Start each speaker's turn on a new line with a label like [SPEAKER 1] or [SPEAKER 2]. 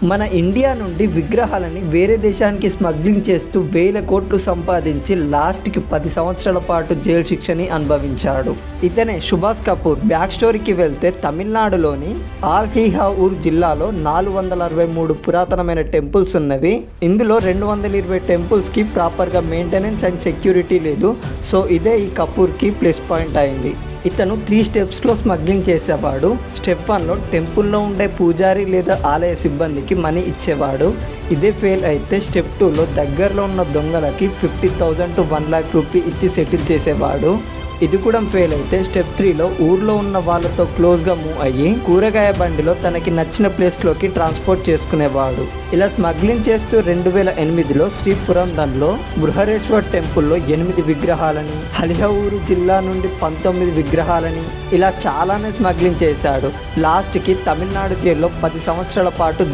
[SPEAKER 1] మన ఇండియా నుండి విగ్రహాలని వేరే దేశానికి స్మగ్లింగ్ చేస్తూ వేల కోట్లు సంపాదించి లాస్ట్కి 10 సంవత్సరాల పాటు జైలు శిక్షని అనుభవించాడు. ఇతనే సుభాష్ కపూర్. బ్యాక్ స్టోరీకి వెళ్తే తమిళనాడులోని ఆల్హిహాఊర్ జిల్లాలో 463 పురాతనమైన టెంపుల్స్ ఉన్నవి. ఇందులో 220 టెంపుల్స్కి ప్రాపర్గా మెయింటెనెన్స్ అండ్ సెక్యూరిటీ లేదు. సో ఇదే ఈ కపూర్కి ప్లస్ పాయింట్ అయింది. ఇతను 3 స్టెప్స్లో స్మగ్లింగ్ చేసేవాడు. స్టెప్ 1లో టెంపుల్లో ఉండే పూజారి లేదా ఆలయ సిబ్బందికి మనీ ఇచ్చేవాడు. ఇదే ఫెయిల్ అయితే స్టెప్ 2లో దగ్గరలో ఉన్న దొంగలకి 50,000 to 1 lakh రూపీ ఇచ్చి సెటిల్ చేసేవాడు. ఇది కూడా ఫెయిల్ అయితే స్టెప్ 3లో ఊర్లో ఉన్న వాళ్ళతో క్లోజ్గా మూవ్ అయ్యి కూరగాయ బండిలో తనకి నచ్చిన ప్లేస్లోకి ట్రాన్స్పోర్ట్ చేసుకునేవాడు. ఇలా స్మగ్లింగ్ చేస్తూ 2008లో శ్రీపురందంలో బృహరేశ్వర్ టెంపుల్లో 8 విగ్రహాలని, హలిహౌరు జిల్లా నుండి 19 విగ్రహాలని ఇలా చాలానే స్మగ్లింగ్ చేశాడు. లాస్ట్కి తమిళనాడు జైల్లో 10 సంవత్సరాల పాటు